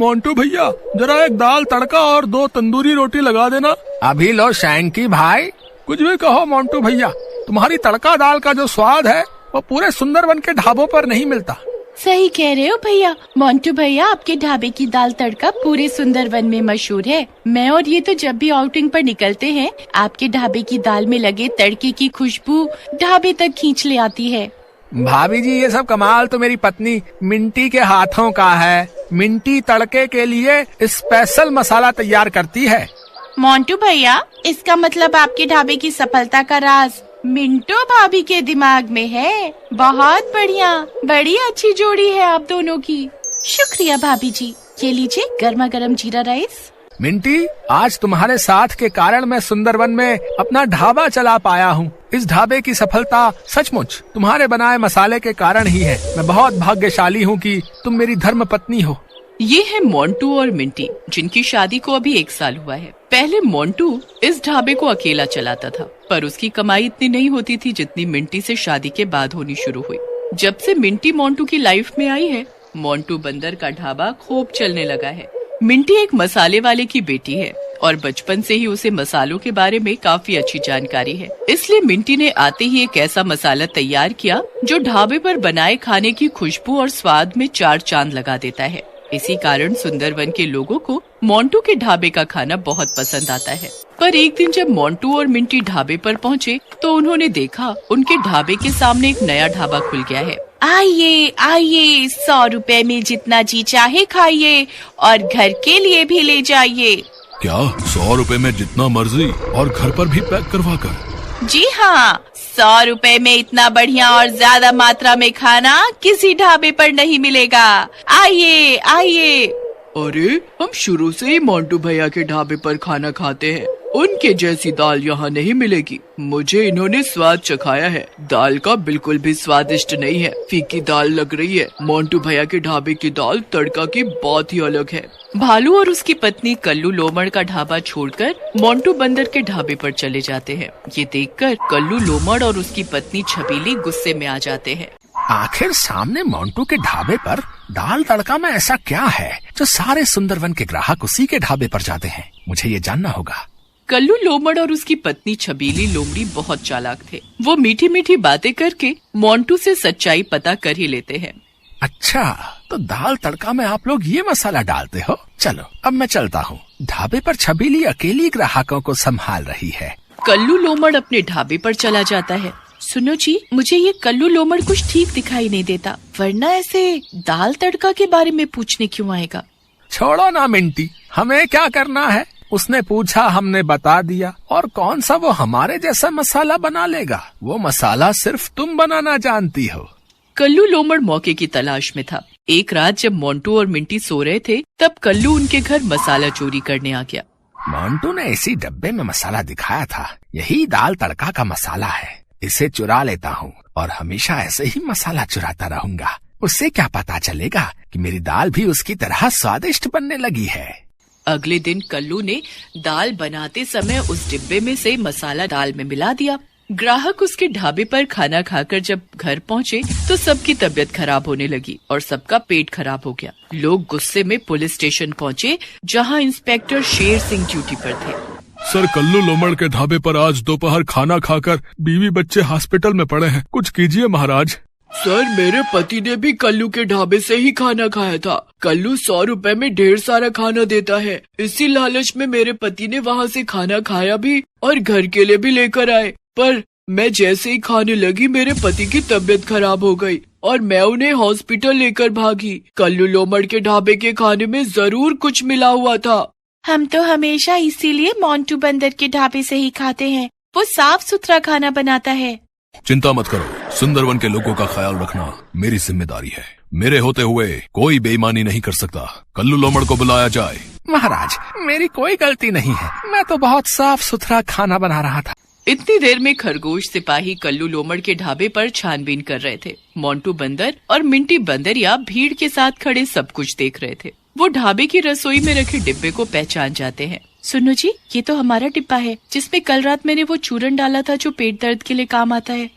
मोंटू भैया, जरा एक दाल तड़का और 2 तंदूरी रोटी लगा देना। अभी लो शैंकी भाई। कुछ भी कहो मोंटू भैया, तुम्हारी तड़का दाल का जो स्वाद है वो पूरे सुंदरवन के ढाबों पर नहीं मिलता। सही कह रहे हो भैया। मोंटू भैया, आपके ढाबे की दाल तड़का पूरे सुंदरवन में मशहूर है। मैं और ये तो जब भी आउटिंग पर निकलते हैं, आपके ढाबे की दाल में लगे तड़के की खुशबू ढाबे तक खींच ले आती है। भाभी जी, ये सब कमाल तो मेरी पत्नी मिंटी के हाथों का है। मिंटी तड़के के लिए स्पेशल मसाला तैयार करती है। मोंटू भैया, इसका मतलब आपके ढाबे की सफलता का राज मिंटो भाभी के दिमाग में है। बहुत बढ़िया, बड़ी अच्छी जोड़ी है आप दोनों की। शुक्रिया भाभी जी। ये लीजिए गर्मा गर्म जीरा राइस। मिंटी, आज तुम्हारे साथ के कारण मैं सुंदरवन में अपना ढाबा चला पाया हूँ। इस ढाबे की सफलता सचमुच तुम्हारे बनाए मसाले के कारण ही है। मैं बहुत भाग्यशाली हूँ कि तुम मेरी धर्म पत्नी हो। ये है मोंटू और मिंटी, जिनकी शादी को अभी 1 साल हुआ है। पहले मोंटू इस ढाबे को अकेला चलाता था, पर उसकी कमाई इतनी नहीं होती थी जितनी मिंटी से शादी के बाद होनी शुरू हुई। जब से मिंटी मोंटू की लाइफ में आई है, मोंटू बंदर का ढाबा खूब चलने लगा है। मिंटी एक मसाले वाले की बेटी है और बचपन से ही उसे मसालों के बारे में काफी अच्छी जानकारी है। इसलिए मिंटी ने आते ही एक ऐसा मसाला तैयार किया जो ढाबे पर बनाए खाने की खुशबू और स्वाद में 4 चांद लगा देता है। इसी कारण सुंदरवन के लोगों को मोंटू के ढाबे का खाना बहुत पसंद आता है। पर एक दिन जब मोंटू और मिंटी ढाबे पर पहुँचे तो उन्होंने देखा उनके ढाबे के सामने एक नया ढाबा खुल गया है। आइए आइए, 100 रुपए में जितना जी चाहे खाइए और घर के लिए भी ले जाइए। क्या 100 रुपए में जितना मर्जी और घर पर भी पैक करवा कर? जी हाँ, 100 रुपए में इतना बढ़िया और ज्यादा मात्रा में खाना किसी ढाबे पर नहीं मिलेगा। आइए आइए। अरे, हम शुरू से ही मोंटू भैया के ढाबे पर खाना खाते हैं। उनके जैसी दाल यहाँ नहीं मिलेगी। मुझे इन्होंने स्वाद चखाया है। दाल का बिल्कुल भी स्वादिष्ट नहीं है, फीकी दाल लग रही है। मोंटू भैया के ढाबे की दाल तड़का की बहुत ही अलग है। भालू और उसकी पत्नी कल्लू लोमड़ का ढाबा छोड़कर मोंटू बंदर के ढाबे पर चले जाते हैं। ये देखकर कल्लू लोमड़ और उसकी पत्नी छबीली गुस्से में आ जाते हैं। आखिर सामने मोंटू के ढाबे पर दाल तड़का में ऐसा क्या है जो सारे सुंदरवन के ग्राहक उसी के ढाबे पर जाते हैं? मुझे ये जानना होगा। कल्लू लोमड़ और उसकी पत्नी छबीली लोमड़ी बहुत चालाक थे। वो मीठी मीठी बातें करके मोंटू से सच्चाई पता कर ही लेते हैं। अच्छा, तो दाल तड़का में आप लोग ये मसाला डालते हो? चलो, अब मैं चलता हूँ। ढाबे पर छबीली अकेली ग्राहकों को संभाल रही है। कल्लू लोमड़ अपने ढाबे पर चला जाता है। सुनो जी, मुझे ये कल्लू लोमड़ कुछ ठीक दिखाई नहीं देता, वरना ऐसे दाल तड़का के बारे में पूछने क्यों आएगा? छोड़ो ना मिंटी, हमें क्या करना है? उसने पूछा, हमने बता दिया। और कौन सा वो हमारे जैसा मसाला बना लेगा? वो मसाला सिर्फ तुम बनाना जानती हो। कल्लू लोमड़ मौके की तलाश में था। एक रात जब मोंटू और मिंटी सो रहे थे, तब कल्लू उनके घर मसाला चोरी करने आ गया। मोंटू ने इसी डब्बे में मसाला दिखाया था। यही दाल तड़का का मसाला है। इसे चुरा लेता हूँ और हमेशा ऐसे ही मसाला चुराता रहूंगा। उससे क्या पता चलेगा कि मेरी दाल भी उसकी तरह स्वादिष्ट बनने लगी है। अगले दिन कल्लू ने दाल बनाते समय उस डिब्बे में से मसाला दाल में मिला दिया। ग्राहक उसके ढाबे पर खाना खाकर जब घर पहुँचे तो सबकी तबीयत खराब होने लगी और सबका पेट खराब हो गया। लोग गुस्से में पुलिस स्टेशन पहुँचे, जहाँ इंस्पेक्टर शेर सिंह ड्यूटी पर थे। सर, कल्लू लोमड़ के ढाबे पर आज दोपहर खाना खाकर बीवी बच्चे हॉस्पिटल में पड़े हैं। कुछ कीजिए महाराज। सर, मेरे पति ने भी कल्लू के ढाबे से ही खाना खाया था। कल्लू 100 रुपए में ढेर सारा खाना देता है। इसी लालच में मेरे पति ने वहाँ से खाना खाया भी और घर के लिए भी लेकर आए। पर मैं जैसे ही खाने लगी, मेरे पति की तबीयत खराब हो गई और मैं उन्हें हॉस्पिटल लेकर भागी। कल्लू लोमड़ के ढाबे के खाने में जरूर कुछ मिला हुआ था। हम तो हमेशा इसीलिए मोंटू बंदर के ढाबे से ही खाते हैं। वो साफ सुथरा खाना बनाता है। चिंता मत करो, सुंदरवन के लोगों का ख्याल रखना मेरी जिम्मेदारी है। मेरे होते हुए कोई बेईमानी नहीं कर सकता। कल्लू लोमड़ को बुलाया जाए। महाराज, मेरी कोई गलती नहीं है। मैं तो बहुत साफ सुथरा खाना बना रहा था। इतनी देर में खरगोश सिपाही कल्लू लोमड़ के ढाबे पर छानबीन कर रहे थे। मोंटू बंदर और मिंटी बंदरिया भीड़ के साथ खड़े सब कुछ देख रहे थे। वो ढाबे की रसोई में रखे डिब्बे को पहचान जाते हैं। सुनो जी, ये तो हमारा डिब्बा है जिसमें कल रात मैंने वो चूरन डाला था जो पेट दर्द के लिए काम आता है।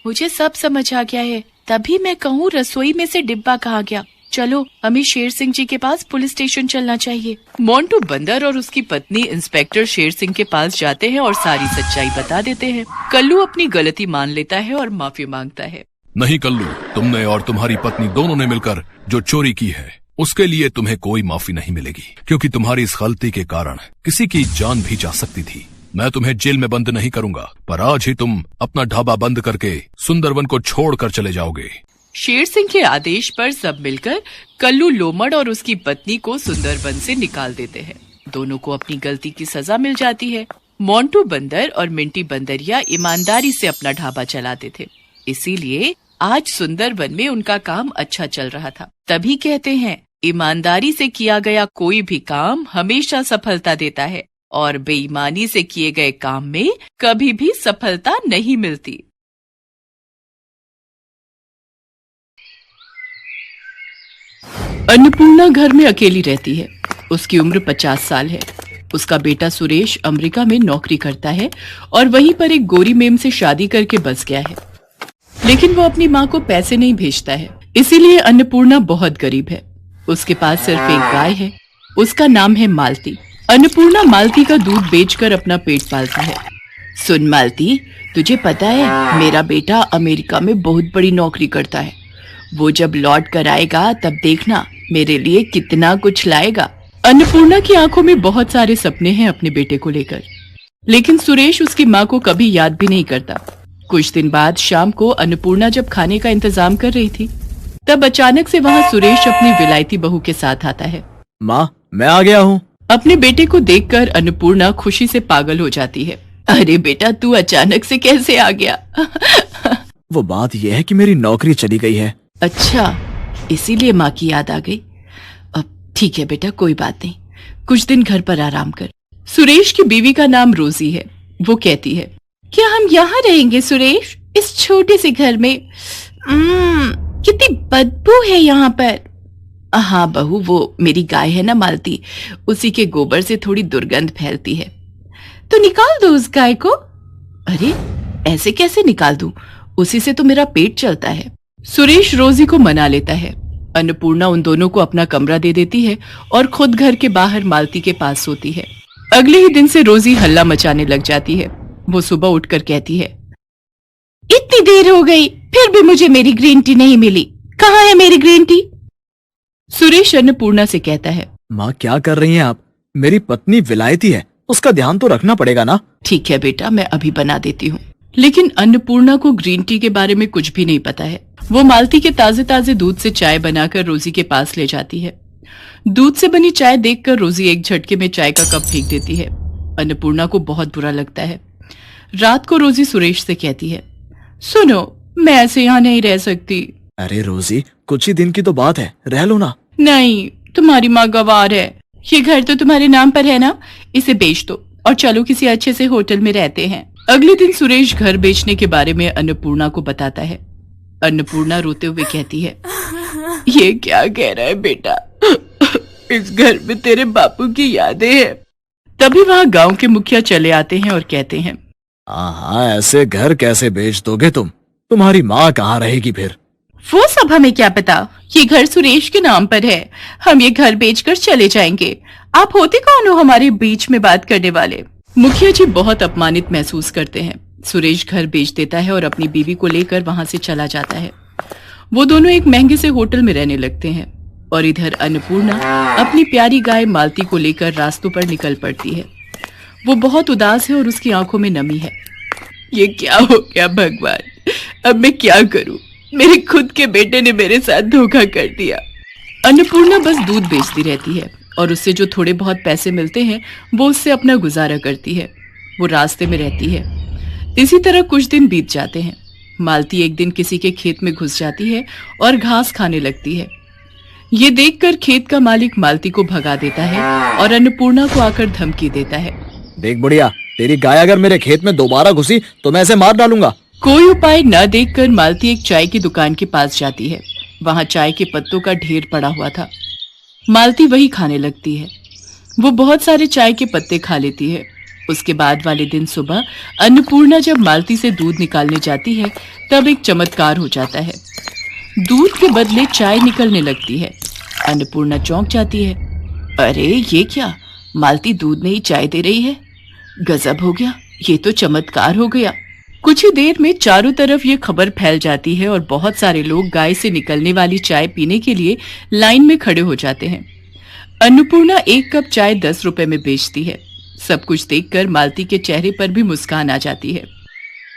मुझे सब समझ आ गया है। तभी मैं कहूँ रसोई में से डिब्बा कहाँ गया। चलो हमें शेर सिंह जी के पास पुलिस स्टेशन चलना चाहिए। मोंटू बंदर और उसकी पत्नी इंस्पेक्टर शेर सिंह के पास जाते हैं और सारी सच्चाई बता देते हैं। कल्लू अपनी गलती मान लेता है और माफी मांगता है। नहीं कल्लू, तुमने और तुम्हारी पत्नी दोनों ने मिलकर जो चोरी की है उसके लिए तुम्हें कोई माफी नहीं मिलेगी, क्योंकि तुम्हारी इस गलती के कारण किसी की जान भी जा सकती थी। मैं तुम्हें जेल में बंद नहीं करूंगा, पर आज ही तुम अपना ढाबा बंद करके सुंदरवन को छोड़कर चले जाओगे। शेर सिंह के आदेश पर सब मिलकर कल्लू लोमड़ और उसकी पत्नी को सुंदरवन से निकाल देते हैं। दोनों को अपनी गलती की सजा मिल जाती है। मोंटू बंदर और मिंटी बंदरिया ईमानदारी से अपना ढाबा चलाते थे, इसीलिए आज सुंदरवन में उनका काम अच्छा चल रहा था। तभी कहते हैं, ईमानदारी से किया गया कोई भी काम हमेशा सफलता देता है और बेईमानी से किए गए काम में कभी भी सफलता नहीं मिलती। अन्नपूर्णा घर में अकेली रहती है। उसकी उम्र 50 साल है। उसका बेटा सुरेश अमेरिका में नौकरी करता है और वहीं पर एक गोरी मेम से शादी करके बस गया है, लेकिन वो अपनी माँ को पैसे नहीं भेजता है, इसीलिए अन्नपूर्णा बहुत गरीब है। उसके पास सिर्फ एक गाय है, उसका नाम है मालती। अन्नपूर्णा मालती का दूध बेचकर अपना पेट पालती है। सुन मालती, तुझे पता है मेरा बेटा अमेरिका में बहुत बड़ी नौकरी करता है। वो जब लौट कर आएगा तब देखना मेरे लिए कितना कुछ लाएगा। अन्नपूर्णा की आंखों में बहुत सारे सपने हैं अपने बेटे को लेकर, लेकिन सुरेश उसकी माँ को कभी याद भी नहीं करता। कुछ दिन बाद शाम को अन्नपूर्णा जब खाने का इंतजाम कर रही थी, तब अचानक से वहाँ सुरेश अपनी विलायती बहू के साथ आता है। माँ, मैं आ गया हूँ। अपने बेटे को देखकर अन्नपूर्णा खुशी से पागल हो जाती है। अरे बेटा, तू अचानक से कैसे आ गया? वो बात यह है कि मेरी नौकरी चली गई है। अच्छा, इसीलिए माँ की याद आ गई। अब ठीक है बेटा, कोई बात नहीं, कुछ दिन घर पर आराम कर। सुरेश की बीवी का नाम रोजी है। वो कहती है, क्या हम यहाँ रहेंगे सुरेश, इस छोटे से घर में? कितनी बदबू है यहाँ पर। हाँ बहू, वो मेरी गाय है ना मालती, उसी के गोबर से थोड़ी दुर्गंध फैलती है, तो निकाल दो उस गाय को। अरे ऐसे कैसे निकाल दूं, उसी से तो मेरा पेट चलता है। सुरेश रोजी को मना लेता है। अन्नपूर्णा उन दोनों को अपना कमरा दे देती है और खुद घर के बाहर मालती के पास सोती है। अगले ही दिन से रोजी हल्ला मचाने लग जाती है। वो सुबह उठकर कहती है, इतनी देर हो गई फिर भी मुझे मेरी ग्रीन टी नहीं मिली, कहाँ है मेरी ग्रीन टी? सुरेश अन्नपूर्णा से कहता है, माँ क्या कर रही हैं आप? मेरी पत्नी विलायती है, उसका ध्यान तो रखना पड़ेगा ना। ठीक है बेटा, मैं अभी बना देती हूँ। लेकिन अन्नपूर्णा को ग्रीन टी के बारे में कुछ भी नहीं पता है। वो मालती के ताजे ताजे दूध से चाय बनाकर रोजी के पास ले जाती है। दूध से बनी चाय देखकर रोजी एक झटके में चाय का कप फेंक देती है। अन्नपूर्णा को बहुत बुरा लगता है। रात को रोजी सुरेश से कहती है, सुनो, मैं ऐसे यहाँ नहीं रह सकती। अरे रोजी, कुछ ही दिन की तो बात है, रह लो ना। नहीं, तुम्हारी माँ गवार है। ये घर तो तुम्हारे नाम पर है ना, इसे बेच दो और चलो किसी अच्छे से होटल में रहते हैं। अगले दिन सुरेश घर बेचने के बारे में अन्नपूर्णा को बताता है। अन्नपूर्णा रोते हुए कहती है, ये क्या कह रहा है बेटा, इस घर में तेरे बापू की यादें हैं। तभी वहाँ गांव के मुखिया चले आते हैं और कहते हैं, हाँ, ऐसे घर कैसे बेच दोगे तुम? तुम्हारी माँ कहाँ रहेगी फिर? वो सब हमें क्या पता, ये घर सुरेश के नाम पर है। हम ये घर बेचकर चले जाएंगे। आप होते कौन हो हमारे बीच में बात करने वाले? मुखिया जी बहुत अपमानित महसूस करते हैं। सुरेश घर बेच देता है और अपनी बीवी को लेकर वहां से चला जाता है। वो दोनों एक महंगे से होटल में रहने लगते हैं और इधर अन्नपूर्णा अपनी प्यारी गाय मालती को लेकर रास्तों पर निकल पड़ती है। वो बहुत उदास है और उसकी आंखों में नमी है। ये क्या हो गया भगवान, अब मैं क्या करूं? मेरे खुद के बेटे ने मेरे साथ धोखा कर दिया। अन्नपूर्णा बस दूध बेचती रहती है और उससे जो थोड़े बहुत पैसे मिलते हैं वो उससे अपना गुजारा करती है। वो रास्ते में रहती है। इसी तरह कुछ दिन बीत जाते हैं। मालती एक दिन किसी के खेत में घुस जाती है और घास खाने लगती है। ये देखकर खेत का मालिक मालती को भगा देता है और अन्नपूर्णा को आकर धमकी देता है, देख बुढ़िया, तेरी गाय अगर मेरे खेत में दोबारा घुसी तो मैं इसे मार डालूंगा। कोई उपाय न देखकर मालती एक चाय की दुकान के पास जाती है। वहां चाय के पत्तों का ढेर पड़ा हुआ था। मालती वही खाने लगती है। वो बहुत सारे चाय के पत्ते खा लेती है। उसके बाद वाले दिन सुबह अन्नपूर्णा जब मालती से दूध निकालने जाती है तब एक चमत्कार हो जाता है। दूध के बदले चाय निकलने लगती है। अन्नपूर्णा चौंक जाती है। अरे ये क्या, मालती दूध नहीं चाय दे रही है। गजब हो गया, ये तो चमत्कार हो गया। कुछ ही देर में चारों तरफ ये खबर फैल जाती है और बहुत सारे लोग गाय से निकलने वाली चाय पीने के लिए लाइन में खड़े हो जाते हैं। अन्नपूर्णा 1 कप चाय 10 रुपए में बेचती है। सब कुछ देखकर मालती के चेहरे पर भी मुस्कान आ जाती है।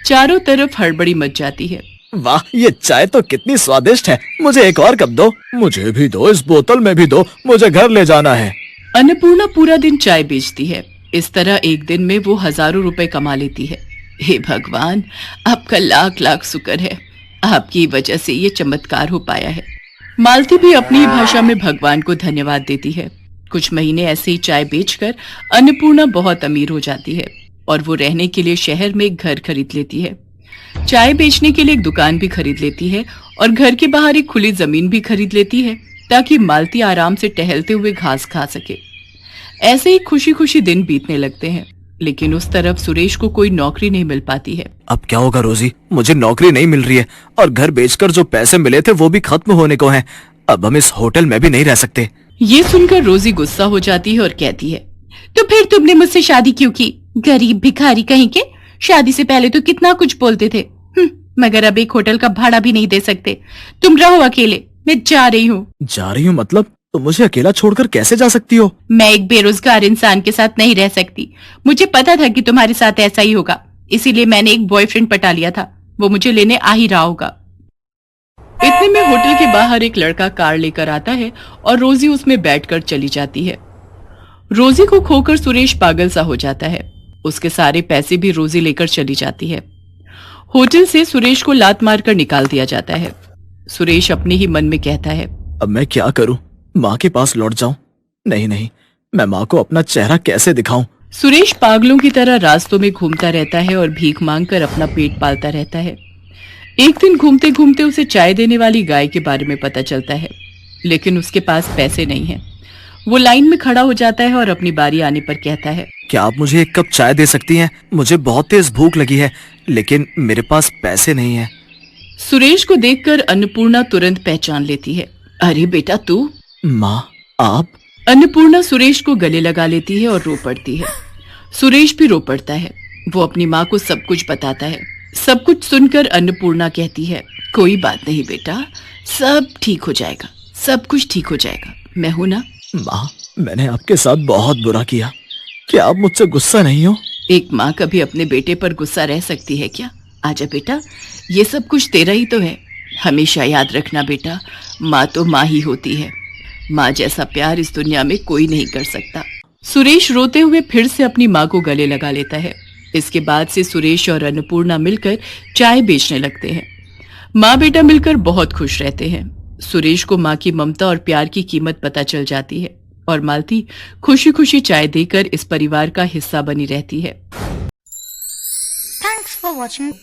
चारों तरफ हड़बड़ी मच जाती है। वाह, ये चाय तो कितनी स्वादिष्ट है। मुझे एक और कप दो। मुझे भी दो, इस बोतल में भी दो, मुझे घर ले जाना है। अन्नपूर्णा पूरा दिन चाय बेचती है। इस तरह एक दिन में वो हजारों रुपए कमा लेती है। हे भगवान, आपका लाख लाख शुक्र है, आपकी वजह से ये चमत्कार हो पाया है। मालती भी अपनी भाषा में भगवान को धन्यवाद देती है। कुछ महीने ऐसे ही चाय बेचकर अन्नपूर्णा बहुत अमीर हो जाती है और वो रहने के लिए शहर में एक घर खरीद लेती है। चाय बेचने के लिए एक दुकान भी खरीद लेती है और घर के बाहर एक खुली जमीन भी खरीद लेती है ताकि मालती आराम से टहलते हुए घास खा सके। ऐसे ही खुशी खुशी दिन बीतने लगते हैं, लेकिन उस तरफ सुरेश को कोई नौकरी नहीं मिल पाती है। अब क्या होगा रोजी, मुझे नौकरी नहीं मिल रही है और घर बेचकर जो पैसे मिले थे वो भी खत्म होने को हैं। अब हम इस होटल में भी नहीं रह सकते। ये सुनकर रोजी गुस्सा हो जाती है और कहती है, तो फिर तुमने मुझसे शादी क्यों की? गरीब भिखारी कहीं के। शादी से पहले तो कितना कुछ बोलते थे, मगर अब एक होटल का भाड़ा भी नहीं दे सकते। तुम रहो अकेले, मैं जा रही हूँ। जा रही हूँ मतलब? तो मुझे अकेला छोड़कर कैसे जा सकती हो? मैं एक बेरोजगार इंसान के साथ नहीं रह सकती। मुझे पता था कि तुम्हारे साथ ऐसा ही होगा, इसीलिए मैंने एक बॉयफ्रेंड पटा लिया था। वो मुझे लेने आ ही रहा होगा। इतने में होटल के बाहर एक लड़का कार लेकर आता है और रोजी उसमें बैठकर चली जाती है। रोजी को खोकर सुरेश पागल सा हो जाता है। उसके सारे पैसे भी रोजी लेकर चली जाती है। होटल से सुरेश को लात मारकर निकाल दिया जाता है। सुरेश अपने ही मन में कहता है, अब मैं क्या करूं? माँ के पास लौट जाऊं? नहीं नहीं, मैं माँ को अपना चेहरा कैसे दिखाऊं? सुरेश पागलों की तरह रास्तों में घूमता रहता है और भीख मांगकर अपना पेट पालता रहता है। एक दिन घूमते घूमते उसे चाय देने वाली गाय के बारे में पता चलता है, लेकिन उसके पास पैसे नहीं हैं। वो लाइन में खड़ा हो जाता है और अपनी बारी आने पर कहता है, क्या आप मुझे 1 कप चाय दे सकती हैं? मुझे बहुत तेज भूख लगी है, लेकिन मेरे पास पैसे नहीं है। सुरेश को देखकर अन्नपूर्णा तुरंत पहचान लेती है। अरे बेटा तू? माँ, आप? अन्नपूर्णा सुरेश को गले लगा लेती है और रो पड़ती है। सुरेश भी रो पड़ता है। वो अपनी माँ को सब कुछ बताता है। सब कुछ सुनकर अन्नपूर्णा कहती है, कोई बात नहीं बेटा, सब ठीक हो जाएगा, सब कुछ ठीक हो जाएगा, मैं हूं ना। माँ, मैंने आपके साथ बहुत बुरा किया, क्या आप मुझसे गुस्सा नहीं हो? एक माँ कभी अपने बेटे पर गुस्सा रह सकती है क्या? आजा बेटा, ये सब कुछ तेरा ही तो है। हमेशा याद रखना बेटा, माँ तो माँ ही होती है। माँ जैसा प्यार इस दुनिया में कोई नहीं कर सकता। सुरेश रोते हुए फिर से अपनी माँ को गले लगा लेता है। इसके बाद से सुरेश और अन्नपूर्णा मिलकर चाय बेचने लगते हैं। माँ बेटा मिलकर बहुत खुश रहते हैं। सुरेश को माँ की ममता और प्यार की कीमत पता चल जाती है और मालती खुशी खुशी चाय देकर इस परिवार का हिस्सा बनी रहती है। Thanks for watching.